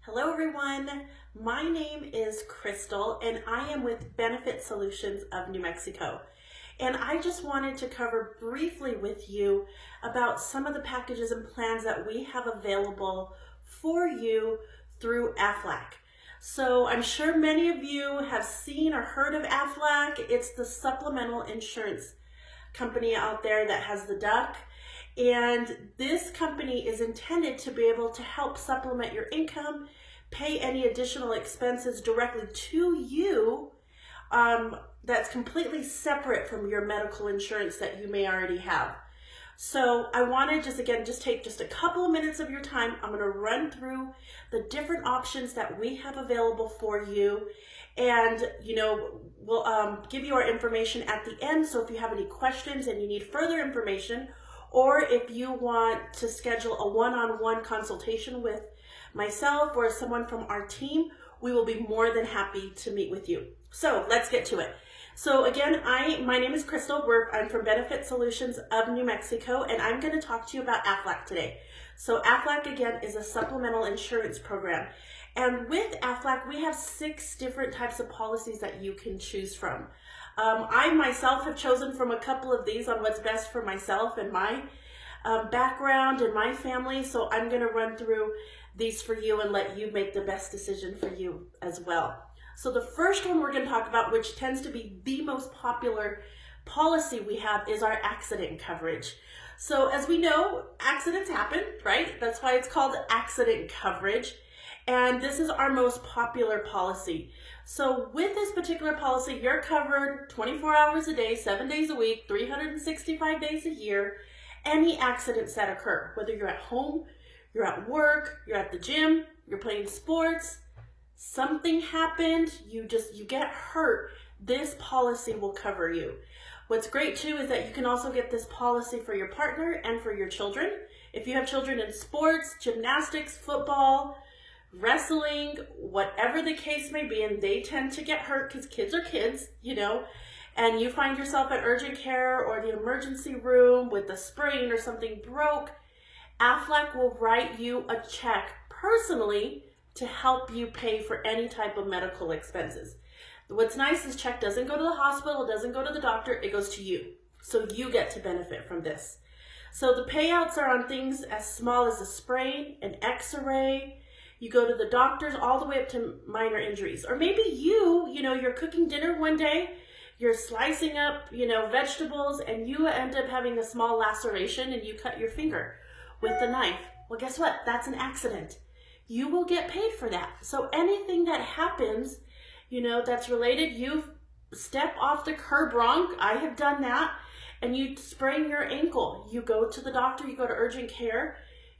Hello everyone, my name is Crystal and I am with Benefit Solutions of New Mexico. And I just wanted to cover briefly with you about some of the packages and plans that we have available for you through Aflac. So I'm sure many of you have seen or heard of Aflac. It's the supplemental insurance company out there that has the duck. And this company is intended to be able to help supplement your income, pay any additional expenses directly to you that's completely separate from your medical insurance that you may already have. So I want to just take just a couple of minutes of your time. I'm going to run through the different options that we have available for you. And, we'll give you our information at the end. So if you have any questions and you need further information, or if you want to schedule a one-on-one consultation with myself or someone from our team, we will be more than happy to meet with you. So let's get to it. So again, my name is Crystal. I'm from Benefit Solutions of New Mexico, and I'm going to talk to you about Aflac today. So Aflac, again, is a supplemental insurance program. And with Aflac, we have 6 different types of policies that you can choose from. I myself have chosen from a couple of these on what's best for myself and my background and my family. So I'm going to run through these for you and let you make the best decision for you as well. So the first one we're going to talk about, which tends to be the most popular policy we have, is our accident coverage. So as we know, accidents happen, right? That's why it's called accident coverage. And this is our most popular policy. So with this particular policy, you're covered 24 hours a day, 7 days a week, 365 days a year, any accidents that occur, whether you're at home, you're at work, you're at the gym, you're playing sports, something happened, you get hurt, this policy will cover you. What's great too is that you can also get this policy for your partner and for your children. If you have children in sports, gymnastics, football, wrestling, whatever the case may be, and they tend to get hurt because kids are kids, and you find yourself at urgent care or the emergency room with a sprain or something broke, Aflac will write you a check personally to help you pay for any type of medical expenses. What's nice is check doesn't go to the hospital, it doesn't go to the doctor, it goes to you. So you get to benefit from this. So the payouts are on things as small as a sprain, an x-ray. You go to the doctors all the way up to minor injuries. Or maybe you're cooking dinner one day, you're slicing up, vegetables, and you end up having a small laceration and you cut your finger with the knife. Well, guess what? That's an accident. You will get paid for that. So anything that happens, that's related, you step off the curb wrong, I have done that, and you sprain your ankle, you go to the doctor, you go to urgent care,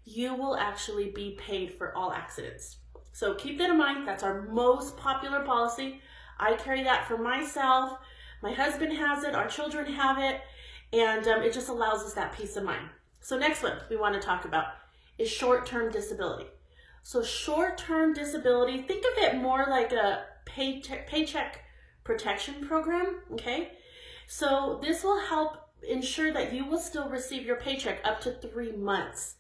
you will actually be paid for all accidents. So keep that in mind. That's our most popular policy. I carry that for myself. My husband has it. Our children have it. And it just allows us that peace of mind. So next one we want to talk about is short-term disability. So short-term disability, think of it more like a paycheck protection program, okay? So this will help ensure that you will still receive your paycheck up to 3 months.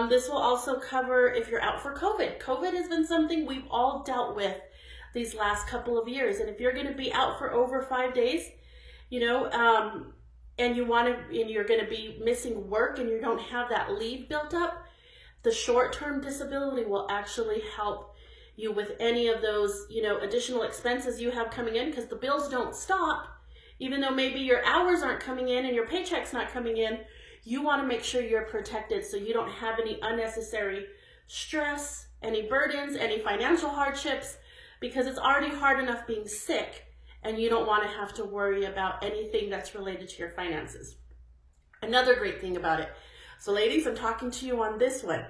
This will also cover if you're out for COVID. COVID has been something we've all dealt with these last couple of years. And if you're going to be out for over 5 days, and you're going to be missing work and you don't have that leave built up, the short-term disability will actually help you with any of those, additional expenses you have coming in, because the bills don't stop. Even though maybe your hours aren't coming in and your paycheck's not coming in, you want to make sure you're protected so you don't have any unnecessary stress, any burdens, any financial hardships, because it's already hard enough being sick and you don't want to have to worry about anything that's related to your finances. Another great thing about it. So ladies, I'm talking to you on this one.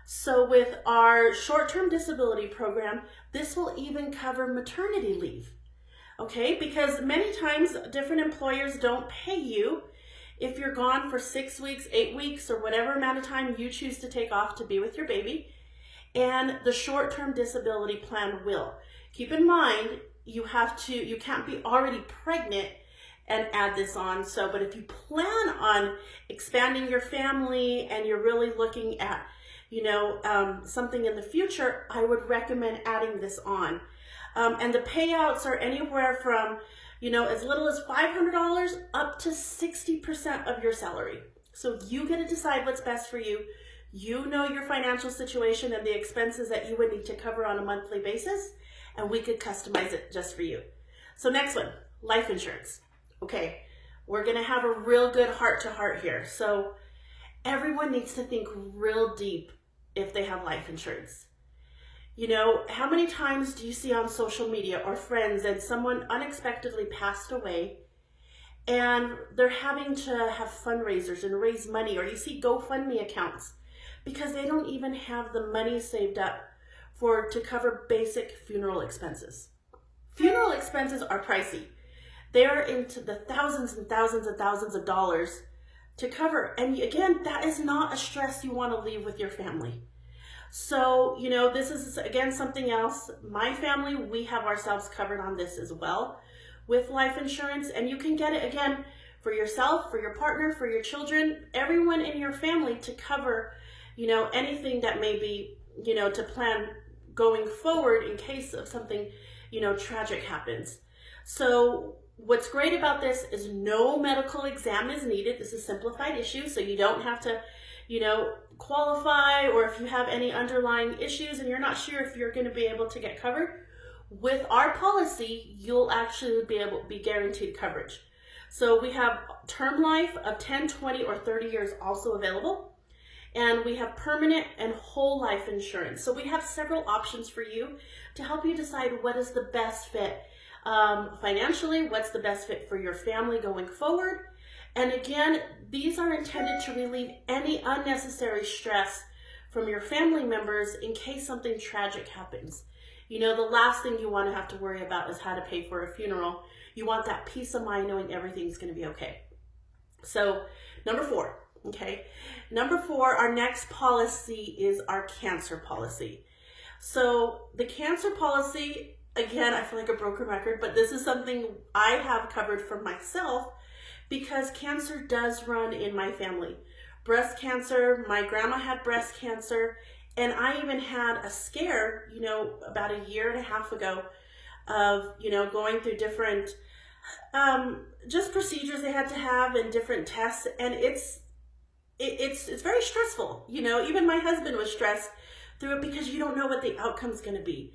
So with our short-term disability program, this will even cover maternity leave. Okay, because many times different employers don't pay you if you're gone for 6 weeks, 8 weeks, or whatever amount of time you choose to take off to be with your baby, and the short-term disability plan will. Keep in mind, you can't be already pregnant and add this on. But if you plan on expanding your family and you're really looking at something in the future, I would recommend adding this on. And the payouts are anywhere from, as little as $500 up to 60% of your salary. So you get to decide what's best for you. You know your financial situation and the expenses that you would need to cover on a monthly basis, and we could customize it just for you. So next one, life insurance. Okay, we're gonna have a real good heart-to-heart here. So everyone needs to think real deep if they have life insurance. How many times do you see on social media or friends and someone unexpectedly passed away and they're having to have fundraisers and raise money, or you see GoFundMe accounts because they don't even have the money saved up to cover basic funeral expenses. Funeral expenses are pricey. They're into the thousands and thousands and thousands of dollars to cover. And again, that is not a stress you want to leave with your family. So, this is, again, something else. My family, we have ourselves covered on this as well with life insurance. And you can get it, again, for yourself, for your partner, for your children, everyone in your family to cover, anything that may be, to plan going forward in case of something, tragic happens. So what's great about this is no medical exam is needed. This is a simplified issue, so you don't have to, qualify, or if you have any underlying issues and you're not sure if you're going to be able to get covered, with our policy, you'll actually be guaranteed coverage. So we have term life of 10, 20, or 30 years also available. And we have permanent and whole life insurance. So we have several options for you to help you decide what is the best fit financially, what's the best fit for your family going forward. And again, these are intended to relieve any unnecessary stress from your family members in case something tragic happens. The last thing you want to have to worry about is how to pay for a funeral. You want that peace of mind knowing everything's going to be okay. So number 4. Okay, number 4, our next policy is our cancer policy. So the cancer policy, again, I feel like a broken record, but this is something I have covered for myself because cancer does run in my family. Breast cancer, my grandma had breast cancer, and I even had a scare, about a year and a half ago of, going through different, just procedures they had to have and different tests, and it's very stressful. Even my husband was stressed through it because you don't know what the outcome's going to be.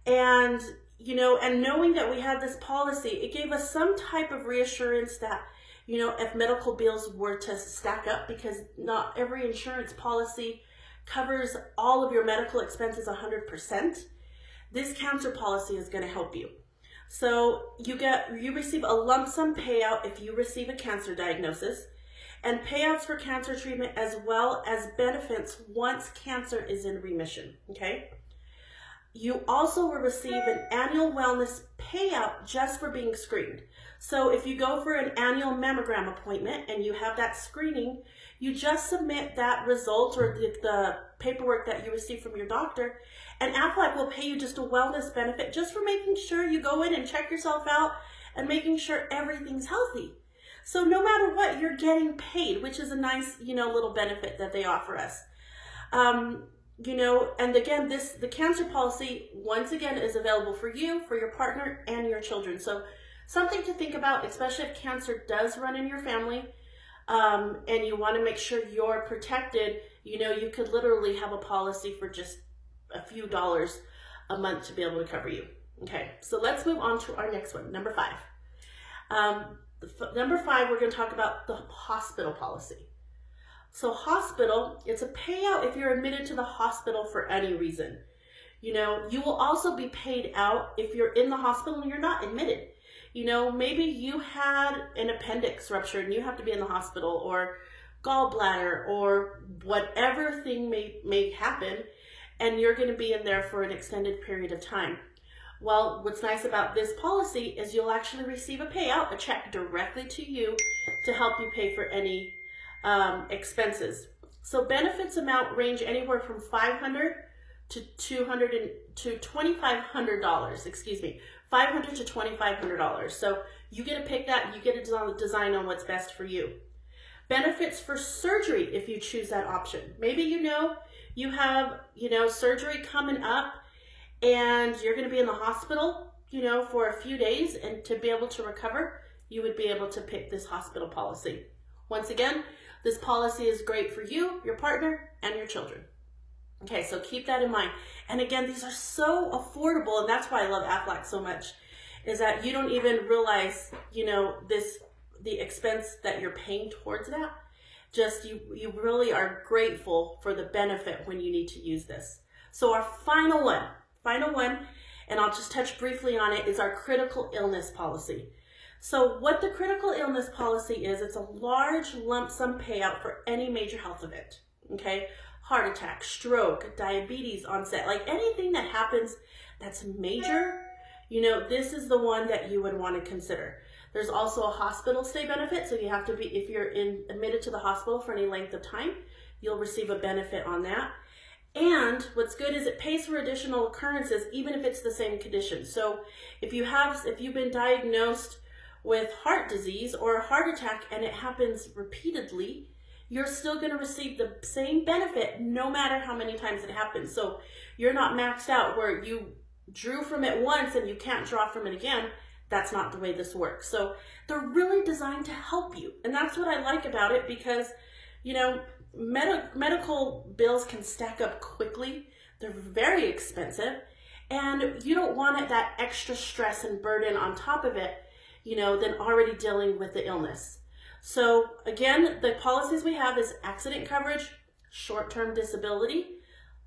And, and knowing that we had this policy, it gave us some type of reassurance that, if medical bills were to stack up, because not every insurance policy covers all of your medical expenses 100%, this cancer policy is going to help you. So you receive a lump sum payout if you receive a cancer diagnosis, and payouts for cancer treatment, as well as benefits once cancer is in remission, okay? You also will receive an annual wellness payout just for being screened. So if you go for an annual mammogram appointment and you have that screening, you just submit that result or the paperwork that you receive from your doctor, and Aflac will pay you just a wellness benefit just for making sure you go in and check yourself out and making sure everything's healthy. So no matter what, you're getting paid, which is a nice, little benefit that they offer us. And again, the cancer policy, once again, is available for you, for your partner, and your children. So something to think about, especially if cancer does run in your family, and you want to make sure you're protected. You could literally have a policy for just a few dollars a month to be able to cover you. Okay, so let's move on to our next one, number 5. Number 5, we're going to talk about the hospital policy. So hospital, it's a payout if you're admitted to the hospital for any reason. You will also be paid out if you're in the hospital and you're not admitted. Maybe you had an appendix rupture and you have to be in the hospital, or gallbladder, or whatever thing may happen, and you're going to be in there for an extended period of time. Well, what's nice about this policy is you'll actually receive a payout, a check directly to you to help you pay for any expenses. So benefits amount range anywhere from $500 to $2,500. Excuse me, $500 to $2,500. So you get to pick that. You get to design on what's best for you. Benefits for surgery if you choose that option. Maybe you have, surgery coming up and you're going to be in the hospital, for a few days, and to be able to recover, you would be able to pick this hospital policy. Once again, this policy is great for you, your partner, and your children. Okay, so keep that in mind. And again, these are so affordable, and that's why I love Aflac so much, is that you don't even realize, the expense that you're paying towards that. Just you really are grateful for the benefit when you need to use this. So our final one, and I'll just touch briefly on it, is our critical illness policy. So what the critical illness policy is, it's a large lump sum payout for any major health event, okay? Heart attack, stroke, diabetes onset, like anything that happens that's major, this is the one that you would want to consider. There's also a hospital stay benefit, so you have to be, if you're admitted to the hospital for any length of time, you'll receive a benefit on that. And what's good is it pays for additional occurrences, even if it's the same condition. So if you've been diagnosed with heart disease or a heart attack and it happens repeatedly, you're still going to receive the same benefit no matter how many times it happens. So you're not maxed out where you drew from it once and you can't draw from it again. That's not the way this works. So they're really designed to help you. And that's what I like about it, because, medical bills can stack up quickly. They're very expensive, and you don't want that extra stress and burden on top of it, than already dealing with the illness. So again, the policies we have is accident coverage, short-term disability,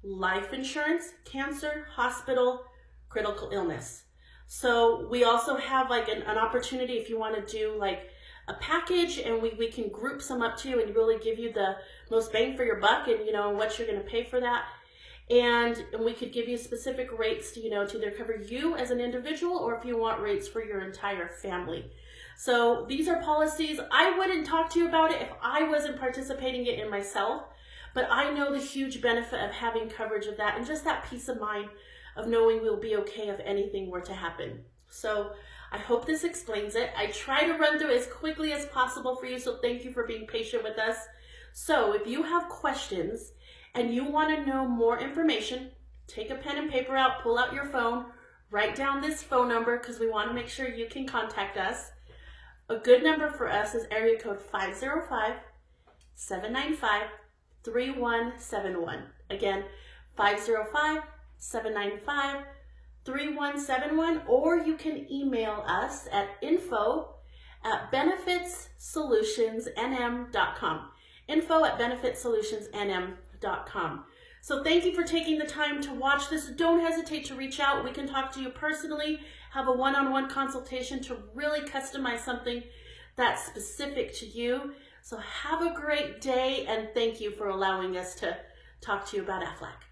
life insurance, cancer, hospital, critical illness. So we also have like an opportunity if you want to do like a package, and we can group some up to you and really give you the most bang for your buck, and what you're going to pay for that. And we could give you specific rates to, to either cover you as an individual, or if you want rates for your entire family. So these are policies. I wouldn't talk to you about it if I wasn't participating in it myself, but I know the huge benefit of having coverage of that, and just that peace of mind of knowing we'll be okay if anything were to happen. So I hope this explains it. I try to run through as quickly as possible for you, so thank you for being patient with us. So if you have questions and you want to know more information, take a pen and paper out, pull out your phone, write down this phone number, because we want to make sure you can contact us. A good number for us is area code 505-795-3171. Again, 505-795-3171, or you can email us at info@benefitsolutionsnm.com. info@benefitsolutionsnm.com. So thank you for taking the time to watch this. Don't hesitate to reach out. We can talk to you personally, have a one-on-one consultation to really customize something that's specific to you. So have a great day, and thank you for allowing us to talk to you about Aflac.